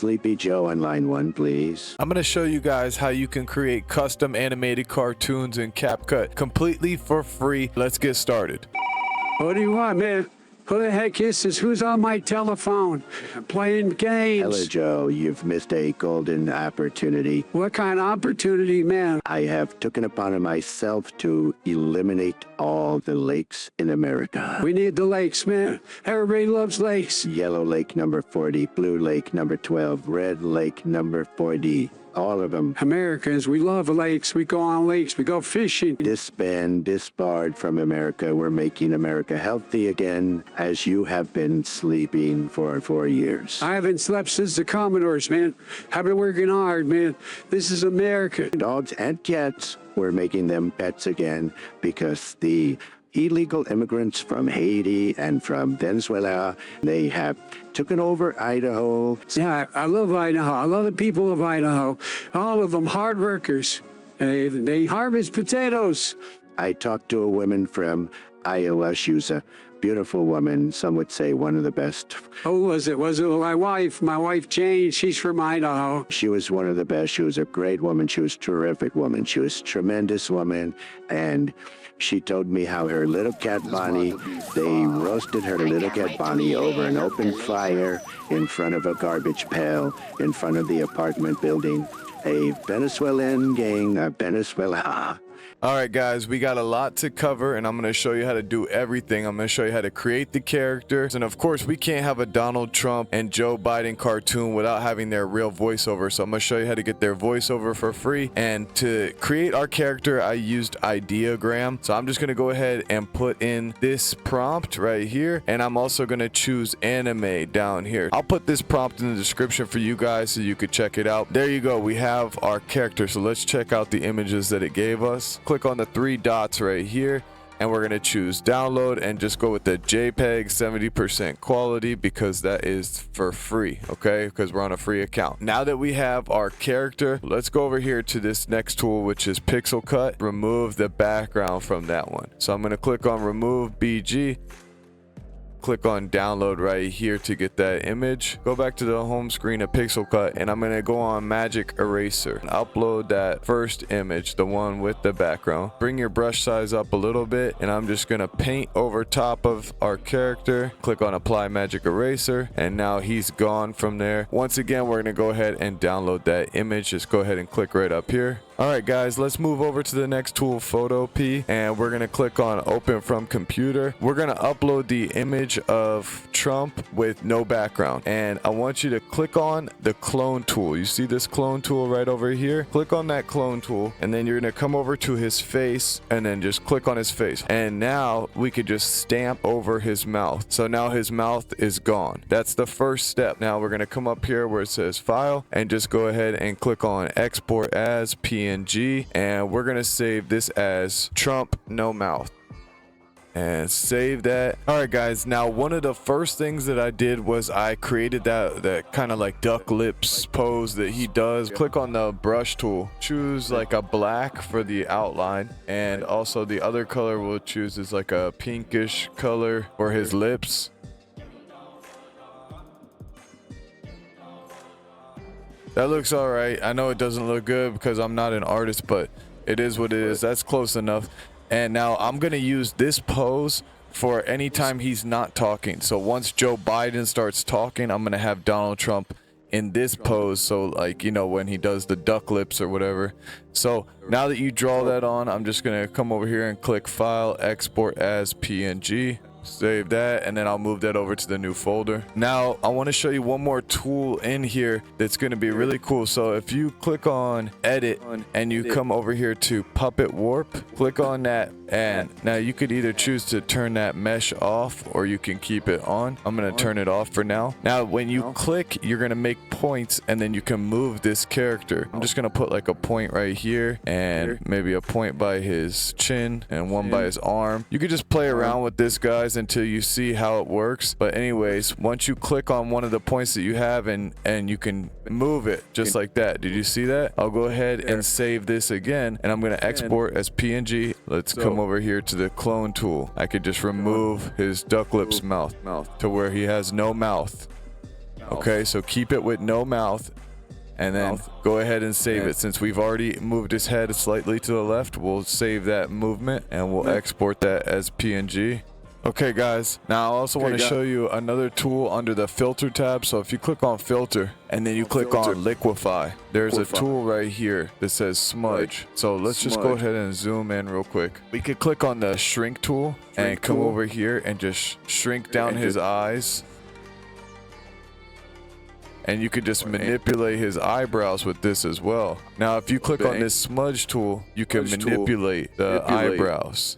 Sleepy Joe on line 1, please. I'm going to show you guys how you can create custom animated cartoons in Capcut completely for free. Let's get started. What do you want, man? Who the heck is this? Who's on my telephone? I'm playing games. Hello, Joe. You've missed a golden opportunity. What kind of opportunity, man? I have taken upon myself to eliminate all the lakes in America. We need the lakes, man. Everybody loves lakes. Yellow Lake number 40, Blue Lake number 12, Red Lake number 40. All of them. Americans, we love lakes. We go on lakes. We go fishing. Disband, disbarred from America. We're making America healthy again, as you have been sleeping for 4 years. I haven't slept since the Commodores, man. I've been working hard, man. This is America. Dogs and cats, we're making them pets again because the illegal immigrants from Haiti and from Venezuela, they have taken over Idaho. Yeah, I love Idaho. I love the people of Idaho. All of them hard workers. They harvest potatoes. I talked to a woman from Iowa. She was a beautiful woman. Some would say one of the best. Who was it? Was it my wife? My wife, Jane. She's from Idaho. She was one of the best. She was a great woman. She was a terrific woman. She was a tremendous woman. And she told me how her little cat Bonnie, they roasted her little cat Bonnie over an open fire in front of a garbage pail in front of the apartment building. A Venezuelan gang, Venezuela. All right, guys, we got a lot to cover, and I'm going to show you how to do everything. I'm going to show you how to create the characters. And of course, we can't have a Donald Trump and Joe Biden cartoon without having their real voiceover. So I'm going to show you how to get their voiceover for free. And to create our character, I used Ideogram. So I'm just going to go ahead and put in this prompt right here. And I'm also going to choose anime down here. I'll put this prompt in the description for you guys so you could check it out. There you go. We have our character. So let's check out the images that it gave us. Click on the 3 dots right here, and we're going to choose download and just go with the JPEG 70% quality because that is for free, okay? Because we're on a free account. Now that we have our character, let's go over here to this next tool, which is Pixel Cut. Remove the background from that one. So I'm going to click on remove BG. Click on download right here to get that image. Go back to the home screen of Pixel Cut, and I'm going to go on Magic Eraser and upload that first image, the one with the background. Bring your brush size up a little bit, and I'm just going to paint over top of our character. Click on Apply Magic Eraser, and now he's gone from there. Once again, we're going to go ahead and download that image. Just go ahead and click right up here. Alright guys, let's move over to the next tool, Photopea, and we're going to click on open from computer. We're going to upload the image of Trump with no background, and I want you to click on the clone tool. You see this clone tool right over here? Click on that clone tool, and then you're going to come over to his face and then just click on his face, and now we could just stamp over his mouth. So now his mouth is gone. That's the first step. Now we're going to come up here where it says file and just go ahead and click on export as PNG. And we're gonna save this as Trump no mouth and save that. All right guys, now one of the first things that I did was I created that kind of like duck lips pose that he does. Click on the brush tool, choose like a black for the outline, and also the other color we'll choose is like a pinkish color for his lips. That looks all right. I know it doesn't look good because I'm not an artist, but it is what it is. That's close enough. And now I'm going to use this pose for any time he's not talking. So once Joe Biden starts talking, I'm going to have Donald Trump in this pose. So like, you know, when he does the duck lips or whatever. So now that you draw that on, I'm just going to come over here and click File, Export as PNG. Save that, and then I'll move that over to the new folder. Now I want to show you one more tool in here that's going to be really cool. So if you click on edit and you come over here to puppet warp, click on that, and now you could either choose to turn that mesh off or you can keep it on. I'm going to turn it off for now. Now when you click, you're going to make points, and then you can move this character. I'm just going to put like a point right here and maybe a point by his chin and one by his arm. You could just play around with this, guys, until you see how it works. But anyways, once you click on one of the points that you have, and you can move it just like that. Did you see that? I'll go ahead and save this again, and I'm going to export as PNG. Let's come over here to the clone tool. I could just remove his duck lips mouth to where he has no mouth. Okay, so keep it with no mouth. And then go ahead and save it. Since we've already moved his head slightly to the left, we'll save that movement and we'll export that as PNG. Okay guys, now I also want to show you another tool under the filter tab. So if you click on filter and then you click on Liquify, there's a tool right here that says smudge. So let's just go ahead and zoom in real quick. We could click on the shrink tool and come over here and just shrink down his eyes. And you could just manipulate his eyebrows with this as well. Now, if you click on this smudge tool, you can manipulate the eyebrows.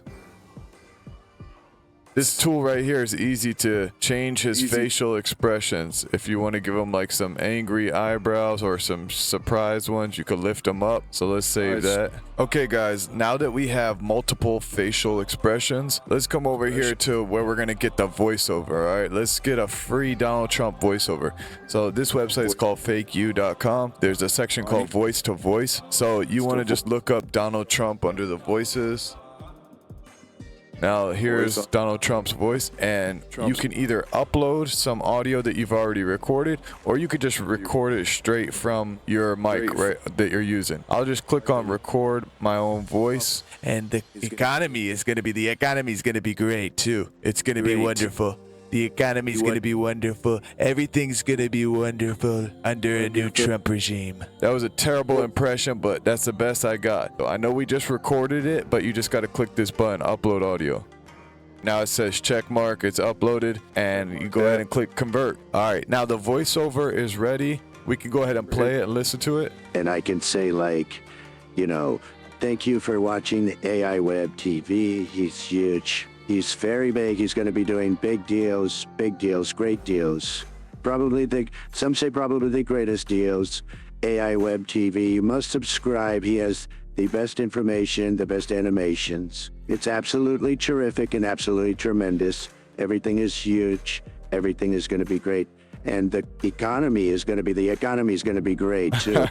This tool right here is easy to change his facial expressions. If you want to give him like some angry eyebrows or some surprised ones, you could lift them up. So let's save that. Okay guys, now that we have multiple facial expressions, let's come over here to where we're going to get the voiceover. All right, let's get a free Donald Trump voiceover. So this website is called fakeyou.com. There's a section called voice to voice. So you want to just look up Donald Trump under the voices. Now here's Donald Trump's voice, and you can either upload some audio that you've already recorded, or you could just record it straight from your mic that you're using. I'll just click on record my own voice, and the economy is going to be great too. It's going to be wonderful. The economy is going to be wonderful. Everything's going to be wonderful under a new Trump regime. That was a terrible impression, but that's the best I got. I know we just recorded it, but you just got to click this button, upload audio. Now it says check mark, it's uploaded, and you go ahead and click convert. All right, now the voiceover is ready. We can go ahead and play it and listen to it. And I can say, like, you know, thank you for watching the AI Web TV. He's huge. He's very big. He's going to be doing big deals, great deals. Some say probably the greatest deals. AI Web TV. You must subscribe. He has the best information, the best animations. It's absolutely terrific and absolutely tremendous. Everything is huge. Everything is going to be great. And the economy is going to be great too.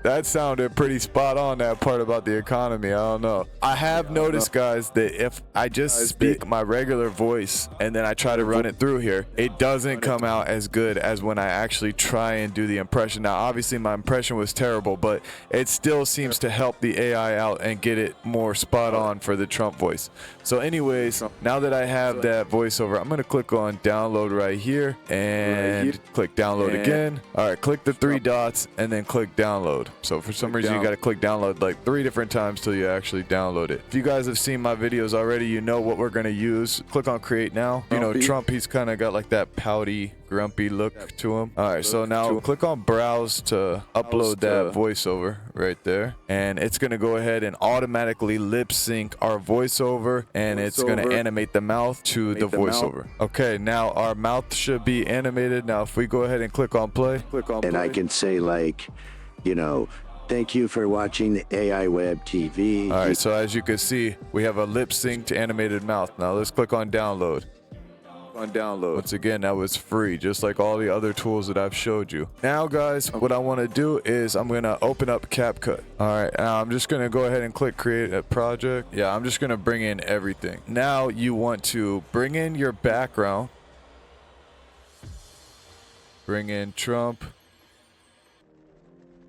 That sounded pretty spot on, that part about the economy. I don't know. I have noticed, guys, that if I just speak my regular voice and then I try to run it through here, it doesn't come out as good as when I actually try and do the impression. Now, obviously, my impression was terrible, but it still seems to help the AI out and get it more spot on for the Trump voice. So anyways, now that I have that voiceover, I'm going to click on download right here and click download again. All right, click the three dots and then click download. So for some reason you got to click download like 3 different times till you actually download it. If you guys have seen my videos already, you know what we're going to use. Click on create now. You know, Trump, he's kind of got like that pouty, grumpy look to him. All right, so now click on browse to upload that voiceover right there, and it's going to go ahead and automatically lip sync our voiceover, and it's going to animate the mouth to the voiceover. Okay, now our mouth should be animated. Now if we go ahead and click on play, and I can say, like, you know, thank you for watching the AI Web TV. All right, so as you can see, we have a lip synced animated mouth. Now let's click on download. Once again, that was free, just like all the other tools that I've showed you. Now guys, what I want to do is I'm going to open up Capcut. All right, now I'm just going to go ahead and click create a project. Yeah, I'm just going to bring in everything. Now you want to bring in your background. Bring in Trump.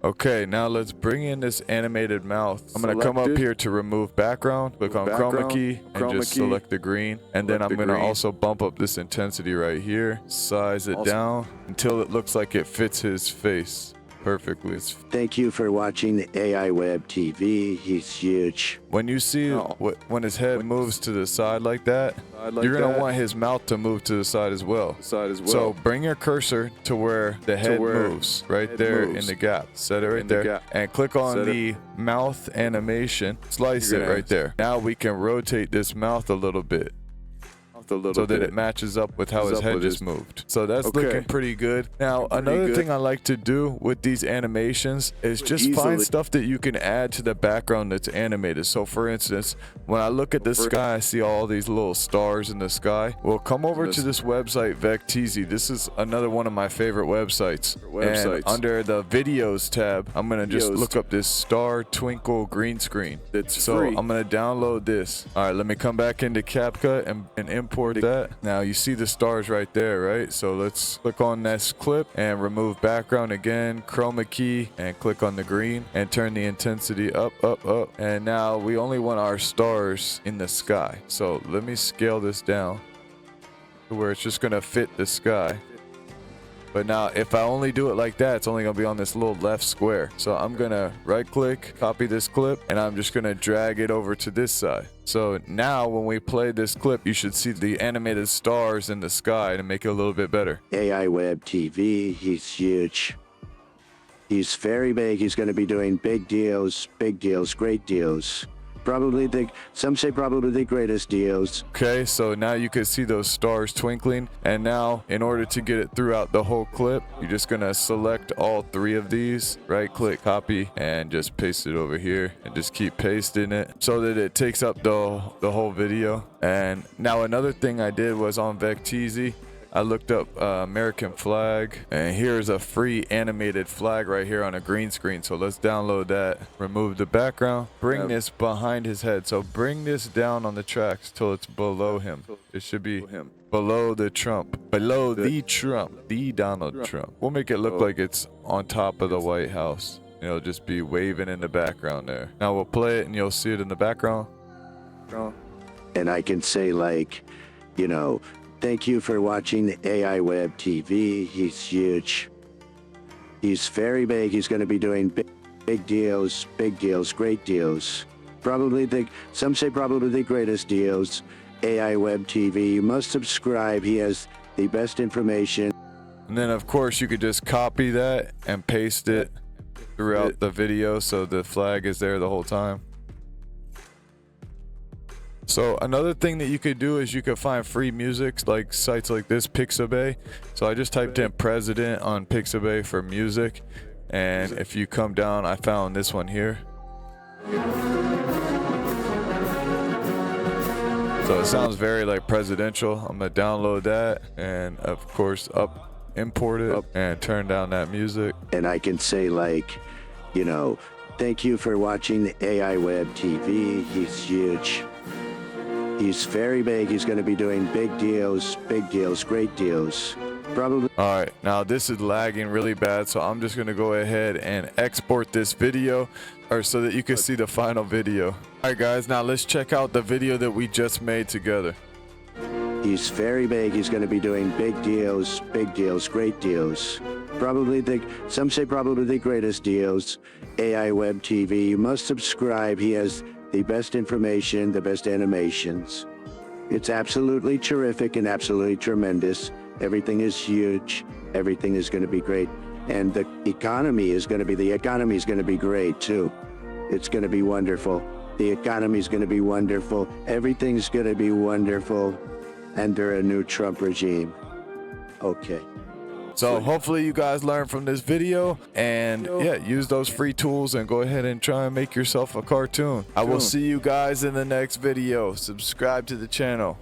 Okay, now let's bring in this animated mouth. I'm going to come up here to remove background, click on chroma key, and just select the green. And then I'm going to also bump up this intensity right here, size it down until it looks like it fits his face perfectly. Thank you for watching the AI Web TV. He's huge. When you see when his head moves to the side like that, you're going to want his mouth to move to the side as well. So bring your cursor to where the head moves, right there in the gap. Set it right there and click on the mouth animation. Slice it right there. Now we can rotate this mouth a little bit, so that it matches up with how his head just moved. So that's looking pretty good. Now, another thing I like to do with these animations is just find stuff that you can add to the background that's animated. So for instance, when I look at the sky, I see all these little stars in the sky. Well, come over to this website, Vecteezy. This is another one of my favorite websites. And under the videos tab, I'm gonna just look up this star twinkle green screen. So I'm gonna download this. All right, let me come back into Capcut and import import that. Now you see the stars right there, right? So let's click on this clip and remove background again, chroma key, and click on the green and turn the intensity up, up, up. And now we only want our stars in the sky. So let me scale this down to where it's just gonna fit the sky. But now if I only do it like that, it's only gonna be on this little left square. So I'm gonna right click, copy this clip, and I'm just gonna drag it over to this side. So now when we play this clip, you should see the animated stars in the sky to make it a little bit better. AI Web TV, he's huge. He's very big. He's going to be doing big deals, great deals. Some say probably the greatest deals. Okay, so now you can see those stars twinkling. And now in order to get it throughout the whole clip, you're just gonna select all three of these, right click, copy, and just paste it over here and just keep pasting it so that it takes up the whole video. And now another thing I did was on Vecteezy, I looked up American flag, and here's a free animated flag right here on a green screen. So let's download that. Remove the background, bring this behind his head. So bring this down on the tracks till it's below him. It should be below the Trump, the Donald Trump. We'll make it look like it's on top of the White House. It'll just be waving in the background there. Now we'll play it and you'll see it in the background. And I can say, like, you know, thank you for watching the AI Web TV. He's huge. He's very big. He's going to be doing big deals, great deals. Some say probably the greatest deals. AI Web TV. You must subscribe. He has the best information. And then of course you could just copy that and paste it throughout the video so the flag is there the whole time. So another thing that you could do is you could find free music like sites like this, Pixabay. So I just typed in president on Pixabay for music, and if you come down, I found this one here. So it sounds very like presidential. I'm gonna download that and of course import it and turn down that music. And I can say, like, you know, thank you for watching the AI Web TV. He's huge. He's very big. He's going to be doing big deals, great deals. All right, now this is lagging really bad, so I'm just going to go ahead and export this video so that you can see the final video. All right, guys, now let's check out the video that we just made together. He's very big. He's going to be doing big deals, great deals. Some say probably the greatest deals. AI Web TV. You must subscribe. He has the best information, the best animations. It's absolutely terrific and absolutely tremendous. Everything is huge. Everything is going to be great. And the economy is going to be great too. It's going to be wonderful. The economy is going to be wonderful. Everything's going to be wonderful under a new Trump regime. Okay. So hopefully you guys learned from this video, and yeah, use those free tools and go ahead and try and make yourself a cartoon. I will see you guys in the next video. Subscribe to the channel.